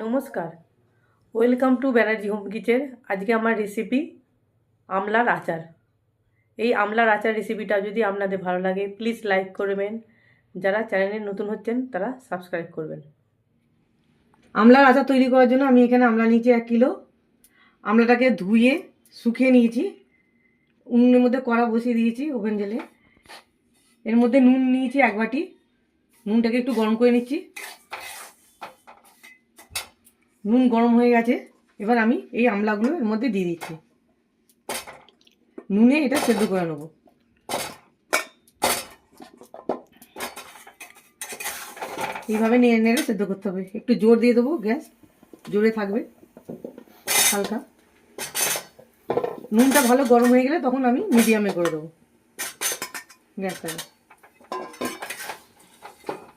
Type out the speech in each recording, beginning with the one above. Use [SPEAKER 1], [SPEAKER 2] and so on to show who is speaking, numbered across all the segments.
[SPEAKER 1] নমস্কার, welcome to Banerjee home kitchen. আজকে আমার রেসিপি আমলার আচার। এই আমলার আচার রেসিপিটা যদি আপনাদের ভালো লাগে প্লিজ লাইক করবেন, যারা চ্যানেলে নতুন হচ্ছেন তারা সাবস্ক্রাইব করবেন। আমলার আচার তৈরি করার জন্য আমি এখানে আমলা নিয়েছি 1 কিলো। আমলাটাকে ধুয়ে শুকিয়ে নিয়েছি, উনুনের মধ্যে কড়া বসিয়ে দিয়েছি ওভেন জেলে। এর মধ্যে নুন নিয়েছি 1 বাটি, নুনটাকে একটু গরম করে নিচ্ছি। নুন গরম হয়ে গেছে, এবার আমি এই আমলাগুলো এর মধ্যে দিয়ে দিচ্ছি। নুনে এটা সেদ্ধ করে নেব। এইভাবে নেড়ে নেড়ে সেদ্ধ করতে হবে। একটু জোর দিয়ে দেবো, গ্যাস জোরে থাকবে হালকা। নুনটা ভালো গরম হয়ে গেলে তখন আমি মিডিয়ামে করে দেবো গ্যাসটাকে।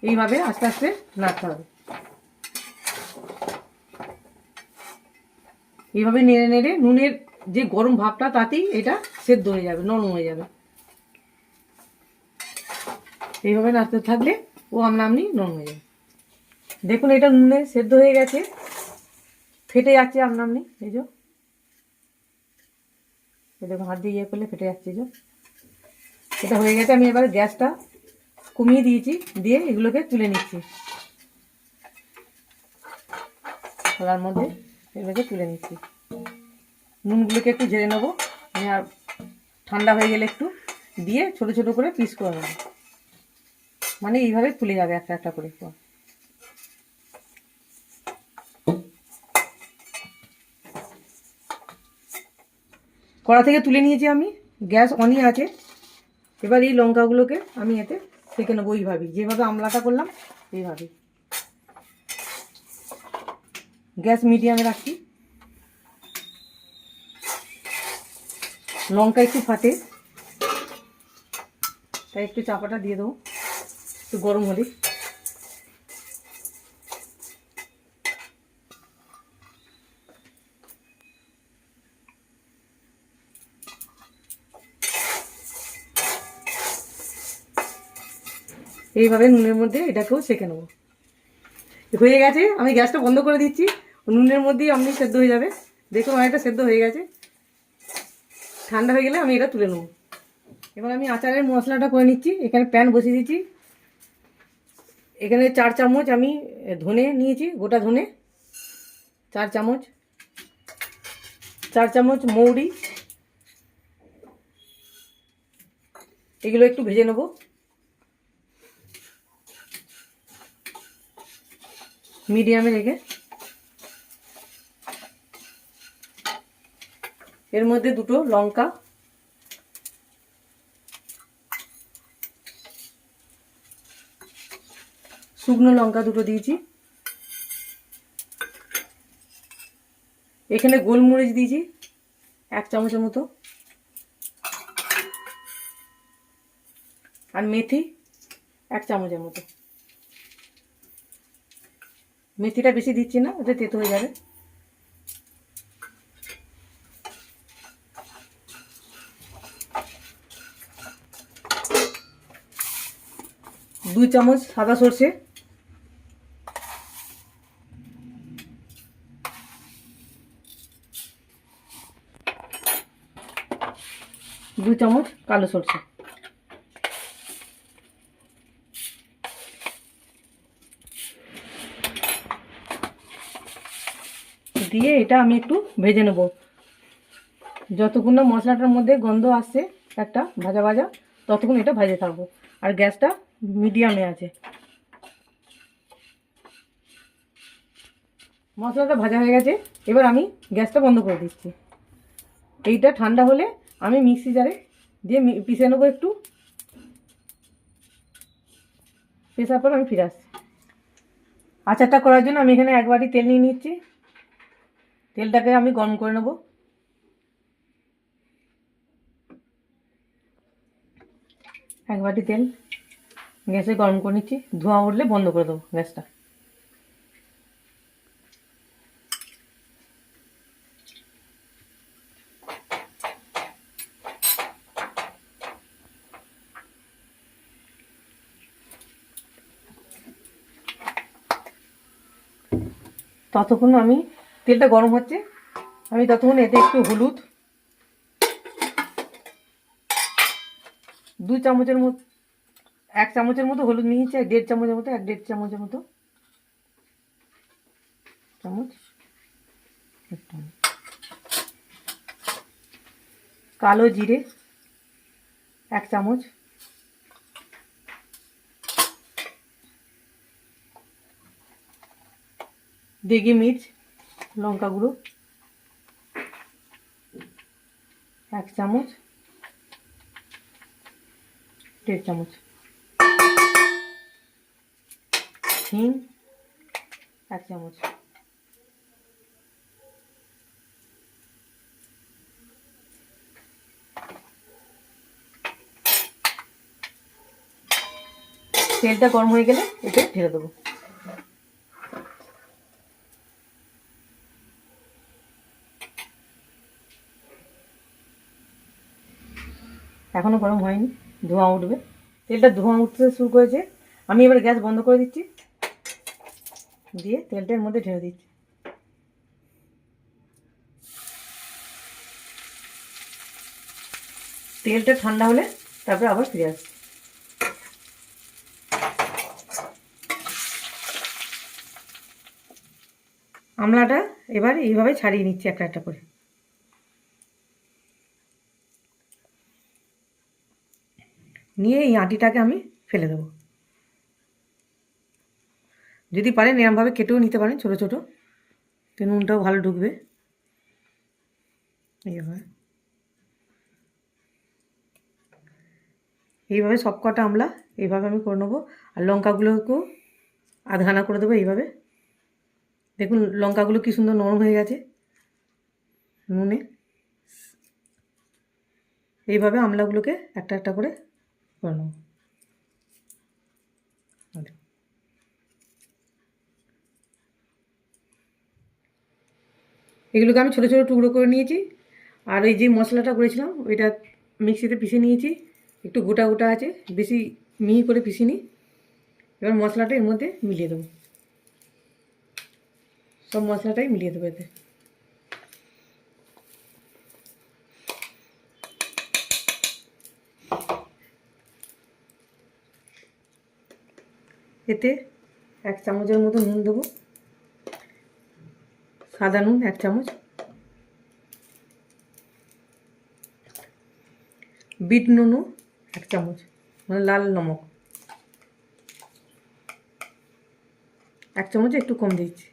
[SPEAKER 1] এইভাবে আস্তে আস্তে নাড়তে হবে। এইভাবে নেড়ে নেড়ে নুনের যে গরম ভাবটা তাতেই এটা সেদ্ধ হয়ে যাবে, নরম হয়ে যাবে। এইভাবে নাড়তে থাকলে ও আমনা আমনি নরম হয়ে যাবে। দেখুন এটা নুনে সেদ্ধ হয়ে গেছে, ফেটে যাচ্ছে আমনা আমনি। এই যে দেখুন হাত দিয়ে ইয়ে করলে ফেটে যাচ্ছে। যে এটা হয়ে গেছে, আমি এবার গ্যাসটা কমিয়ে দিয়েছি, দিয়ে এগুলোকে তুলে নিচ্ছি থালার মধ্যে। এগুলোকে তুলে নিচ্ছি। নুনগুলোকে একটু ঝেড়ে নেবো, আর ঠান্ডা হয়ে গেলে একটু দিয়ে ছোট ছোট করে পিস করে নেবো, মানে এইভাবে ফুলে যাবে একটা একটা করে। কড়া থেকে তুলে নিয়েছি আমি, গ্যাস অনই আছে। এবার এই লঙ্কাগুলোকে আমি এতে সেঁকে নেবো এইভাবেই, যেভাবে আমলাটা করলাম এইভাবেই। গ্যাস মিডিয়ামে রাখছি। লঙ্কা একটু ফাটে, তাই একটু চাপাটা দিয়ে দেবো একটু গরম হলে। এইভাবে নুনের মধ্যে এটাকেও সেঁকে নেবো। হয়ে গেছে, আমি গ্যাসটা বন্ধ করে দিচ্ছি। নুনের মধ্যেই আপনি সেদ্ধ হয়ে যাবে। দেখুন অনেকটা সেদ্ধ হয়ে গেছে। ঠান্ডা হয়ে গেলে আমি এটা তুলে নেবো। এবার আমি আচারের মশলাটা করে নিচ্ছি। এখানে প্যান বসিয়ে দিচ্ছি। এখানে 4 চামচ আমি ধনে নিয়েছি, গোটা ধনে 4 চামচ, 4 চামচ মৌরি। এগুলো একটু ভেজে নেব মিডিয়ামে রেখে। এর মধ্যে দুটো লঙ্কা, শুকনো লঙ্কা দুটো দিয়েছি। এখানে গোলমরিচ দিয়েছি 1 চামচের মতো, আর মেথি 1 চামচের মতো। মেথিটা বেশি দিচ্ছি না, ওটা তেতো হয়ে যাবে। দুই চামচ সাদা সর্ষে, 2 চামচ কালো সর্ষে দিয়ে এটা আমি একটু ভেজে নেব। যতক্ষণ না মশলাটার মধ্যে গন্ধ আসছে একটা ভাজা ভাজা, ততক্ষণ এটা ভাজে থাকবো। আর গ্যাসটা মিডিয়ামে আছে। মশলাটা ভাজা হয়ে গেছে, এবার আমি গ্যাসটা বন্ধ করে দিচ্ছি। এইটা ঠান্ডা হলে আমি মিক্সি জারে দিয়ে পিষে নেবো একটু। পেশার পর আমি ফিরে আসছি। আচারটা করার জন্য আমি এখানে 1 বাটি তেল নিয়ে নিচ্ছি। তেলটাকে আমি গরম করে নেব। 1 বাটি তেল গ্যাসে গরম করে নিচ্ছি। ধোঁয়া উঠলে বন্ধ করে দেবো গ্যাসটা। ততক্ষণ আমি তেলটা গরম হচ্ছে, আমি ততক্ষণ এতে একটু হলুদ, 2 চামচের মতো, 1 চামচের মতো হলুদ নিয়েছি, 1.5 চামচের মতো, 1.5 চামচের মতো চামচ, কালো জিরে 1 চামচ, দেগি মির্চ, লঙ্কা গুঁড়ো 1 চামচ, 1.5 চামচ, হিং 1 চামচ, তেলটা গরম হয়ে গেলে এতে ঢেলে দেবো। এখনো গরম হয়নি, ধোঁয়া উঠবে, তেলটা ধোঁয়া উঠতে শুরু করেছে। আমি এবার গ্যাস বন্ধ করে দিচ্ছি, দিয়ে তেলটা এর মধ্যে ঢেলে দিচ্ছি। তেলটা ঠান্ডা হলে তারপরে আবার ফিরে আসছি। আমলাটা এবার এইভাবে ছাড়িয়ে নিচ্ছি একটা একটা করে। নিয়ে এই আটিটাকে আমি ফেলে দেবো। যদি পারেন এরমভাবে কেটেও নিতে পারেন ছোটো ছোটো, তো নুনটাও ভালো ঢুকবে। এইভাবে সব কটা আমলা এইভাবে আমি করে নেবো। আর লঙ্কাগুলোকেও আধখানা করে দেবো এইভাবে। দেখুন লঙ্কাগুলো কি সুন্দর নরম হয়ে গেছে নুনে। এইভাবে আমলাগুলোকে একটা একটা করে নেবো। এগুলোকে আমি ছোটো ছোটো টুকরো করে নিয়েছি। আর ওই যে মশলাটা করেছিলাম ওইটা মিক্সিতে পিষে নিয়েছি, একটু গোটা গোটা আছে, বেশি মিহি করে পিষিনি। এবার মশলাটা এর মধ্যে মিলিয়ে দেবো, সব মশলাটাই মিলিয়ে দেবো এতে। এতে 1 চামচের মতো নুন দেবো, সাদা নুন 1 চামচ, বিট নুনও 1 চামচ, মানে লাল নমক 1 চামচে একটু কম দিচ্ছি।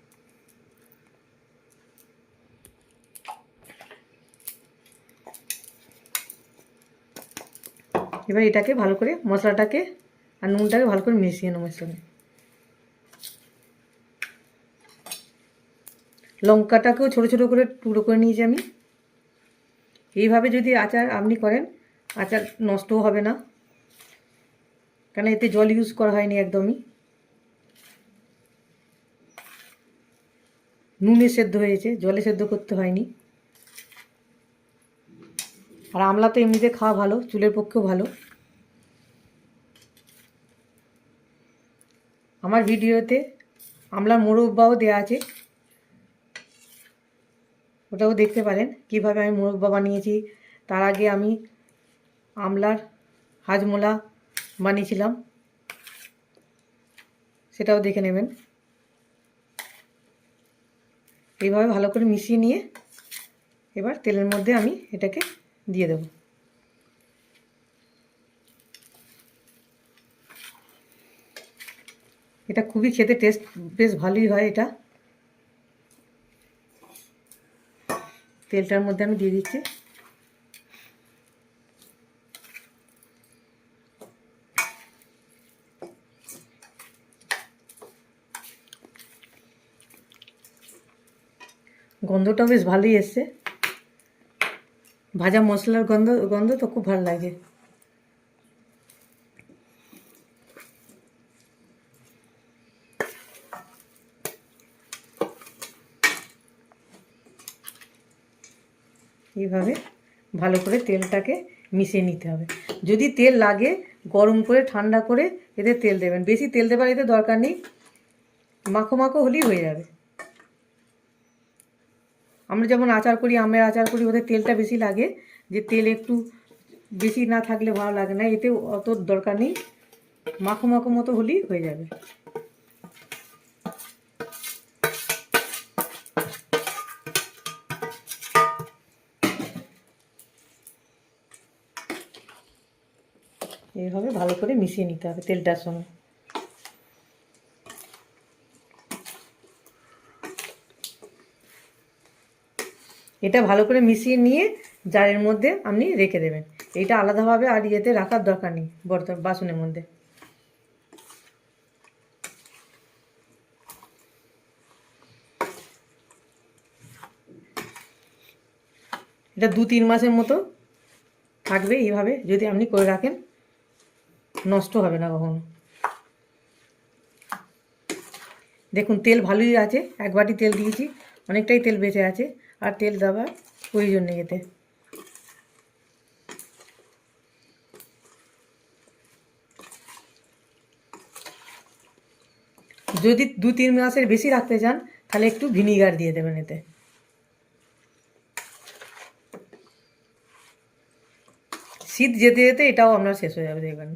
[SPEAKER 1] এবার এটাকে ভালো করে মশলাটাকে আর নুনটাকে ভালো করে মিশিয়ে নেবো এর সঙ্গে। লঙ্কাটাকেও ছোটো ছোটো করে টুকরো করে নিয়েছি আমি। এইভাবে যদি আচার আপনি করেন, আচার নষ্টও হবে না, কারণ এতে জল ইউজ করা হয়নি একদমই, নুনে সেদ্ধ হয়েছে, জলে সেদ্ধ করতে হয়নি। আর আমলা তো এমনিতে খাওয়া ভালো, চুলের পক্ষেও ভালো। আমার ভিডিওতে আমলার মোরব্বাও দেওয়া আছে, ওটাও দেখতে পারেন কিভাবে আমি মোরব্বা বানিয়েছি। তার আগে আমি আমলার হাজমোলা বানিয়েছিলাম, সেটাও দেখে নেবেন। এইভাবে ভালো করে মিশিয়ে নিয়ে এবার তেলের মধ্যে আমি এটাকে দিয়ে দেব। এটা খুবই খেতে টেস্ট বেশ ভালোই হয়। এটা তেলটার মধ্যে আমি দিয়ে দিচ্ছি। গন্ধটা বেশ ভালোই এসছে, ভাজা মশলার গন্ধ গন্ধ তো খুব ভালো লাগে। এইভাবে ভালো করে তেলটাকে মিশিয়ে নিতে হবে। যদি তেল লাগে গরম করে ঠান্ডা করে এতে তেল দেবেন, বেশি তেল দেবার এতে দরকার নেই, মাখো মাখো হলেই হয়ে যাবে। আমরা যেমন আচার করি, আমের আচার করি, ওদের তেলটা বেশি লাগে, যে তেল একটু বেশি না থাকলে ভালো লাগে না, এতে অত দরকার নেই, মাখো মাখো মতো হলেই হয়ে যাবে। এইভাবে ভালো করে মিশিয়ে নিতে হবে তেলটার সঙ্গে। এটা ভালো করে মিশিয়ে নিয়ে জারের মধ্যে আপনি রেখে দেবেন। এটা আলাদাভাবে আর ইয়েতে রাখার দরকার নেই বর্তমান বাসনের মধ্যে। এটা 2-3 মাসের মতো থাকবে এইভাবে যদি আপনি করে রাখেন, নষ্ট হবে না কখনো। দেখুন তেল ভালোই আছে, 1 বাটি তেল দিয়েছি, অনেকটাই তেল বেঁচে আছে, আর তেল দেওয়ার প্রয়োজন নেই এতে। যদি 2-3 মাসের বেশি রাখতে চান তাহলে একটু ভিনিগার দিয়ে দেবেন এতে। শীত যেতে যেতে এটাও আপনার শেষ হয়ে যাবে, দেখবেন।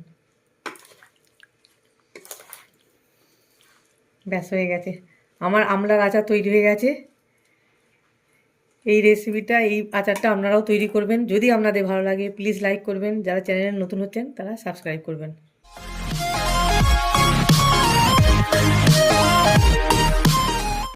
[SPEAKER 1] ব্যাস হয়ে গেছে, আমার আমলার আচার তৈরি হয়ে গেছে। এই রেসিপিটা, এই আচারটা আপনারাও তৈরি করবেন। যদি আপনাদের ভালো লাগে প্লিজ লাইক করবেন, যারা চ্যানেলে নতুন হচ্ছেন তারা সাবস্ক্রাইব করবেন।